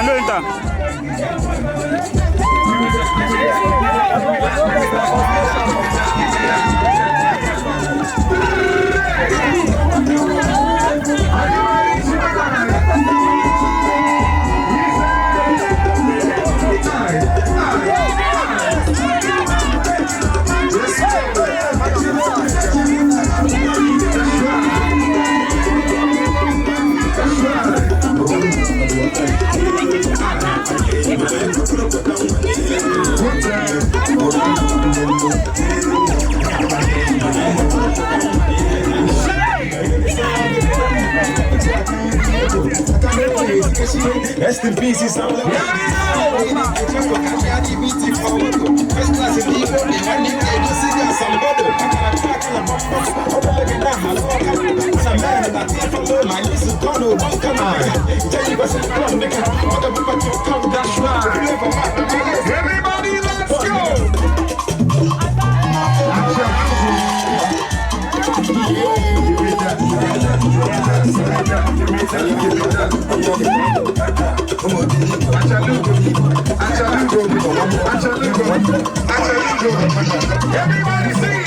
no enter. Rest in peace, it's all about first class in Igbo, they want to see somebody. Everybody, let's go! Everybody sing!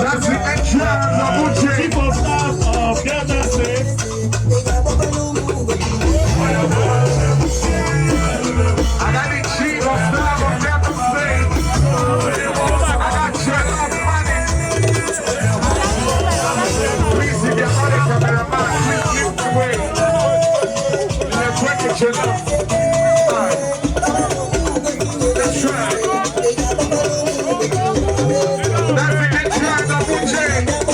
That's the entrance of Chief of Staff of Delta State. I got the Chief of Staff of Delta State. I got General Money. Please, if you're money from the man, please give the way. Let's work it, General. Let's try. That's the entrance of Uche.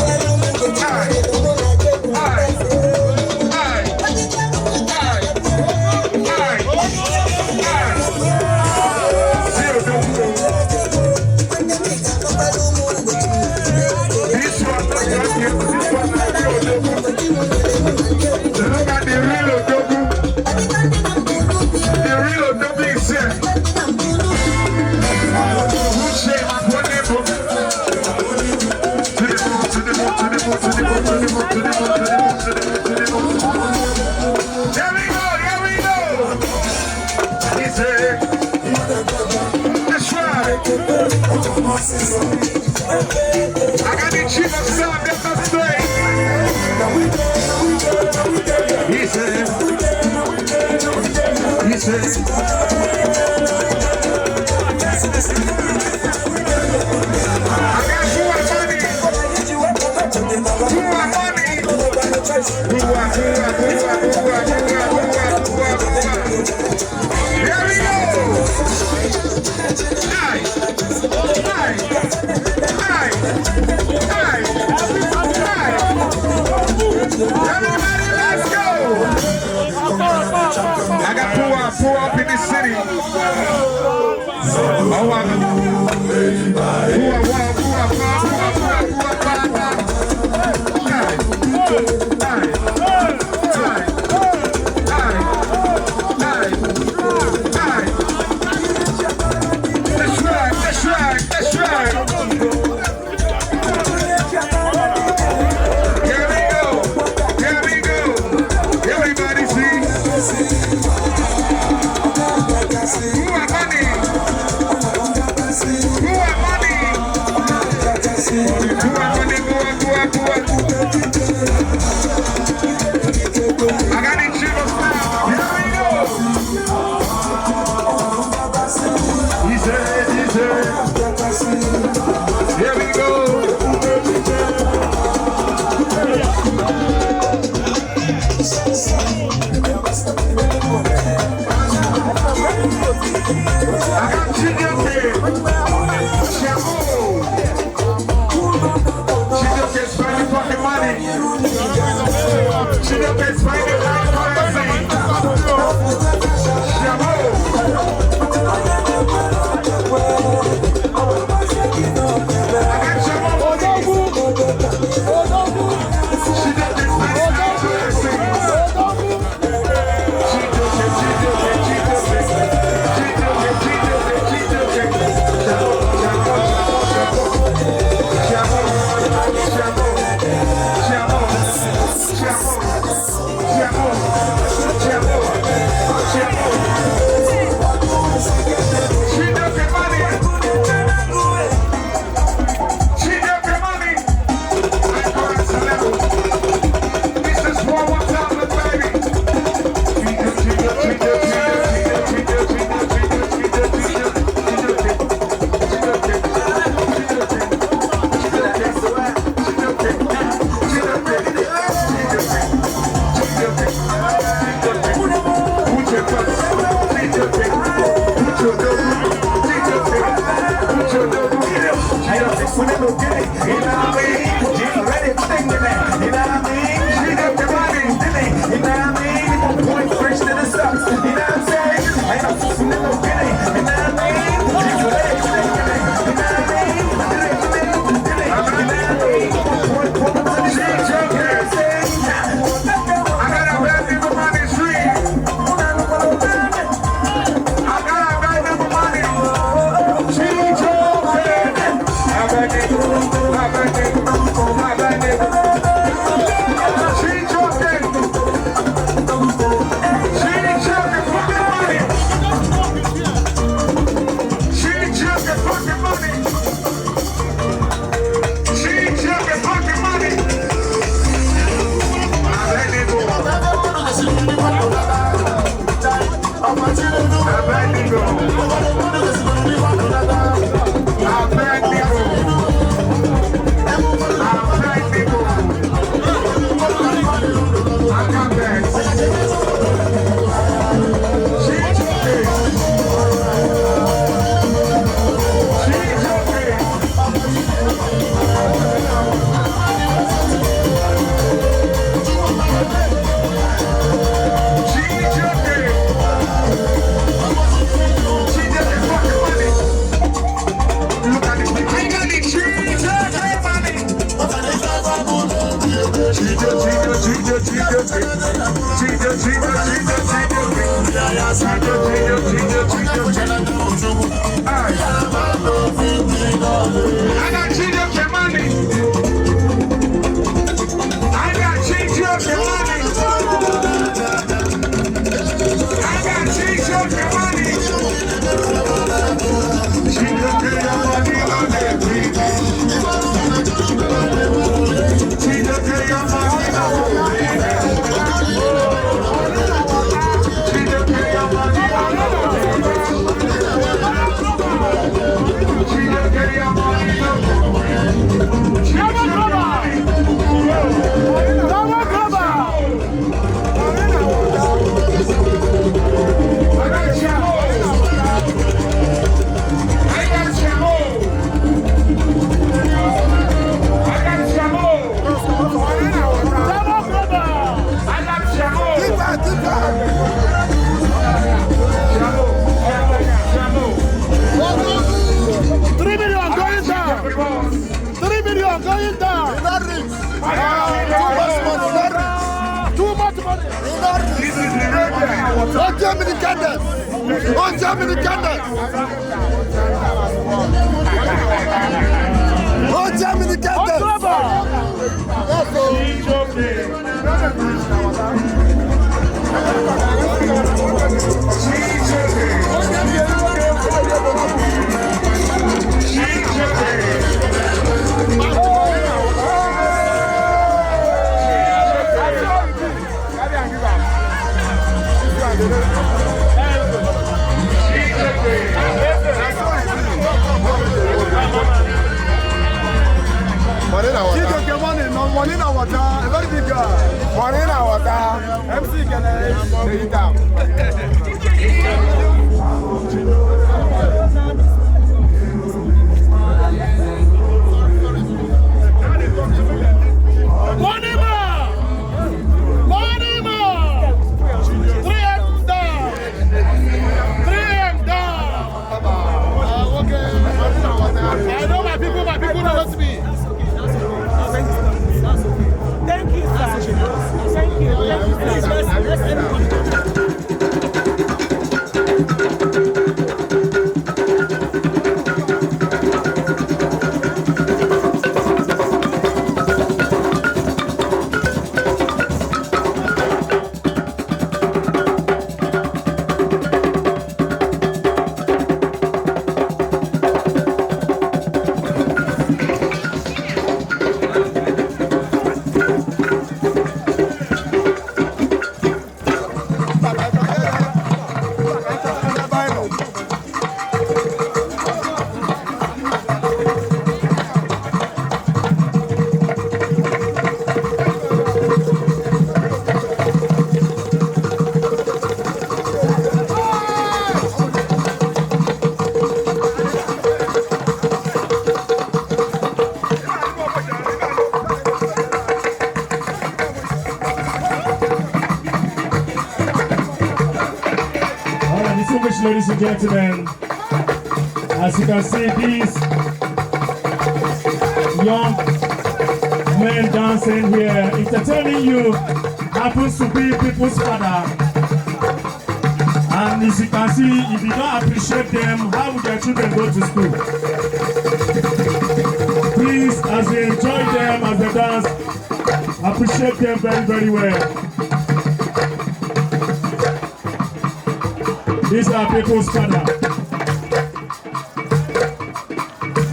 Look at the real Odogu. The real Odogu is here. Here we go. He's here. That's right. I got the Chief of Staff, that's not straight. He's here. He's here. I got money. Here we go. Everybody, let's go. I got pour up in the city. That's right. Money na water, a very big guy. Money na water. MC can lay it down. Money man! Money man! 3M down! 3M down! Okay. I know my people know me. Thank you, sir. Thank you. Please, let's Ladies and gentlemen, as you can see, these young men dancing here, entertaining you, happens to be people's father. And as you can see, if you don't appreciate them, how would their children go to school? Please, as you enjoy them as they dance, appreciate them very, very well. These are people's father.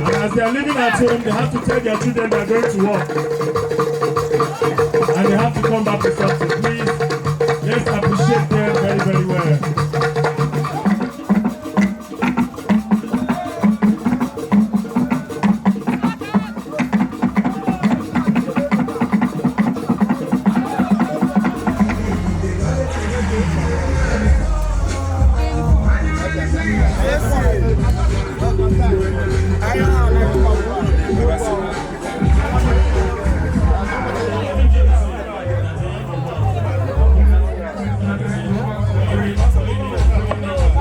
And as they are living at home, they have to tell their children they are going to work. And they have to come back to something. Please, let's appreciate them very, very well. I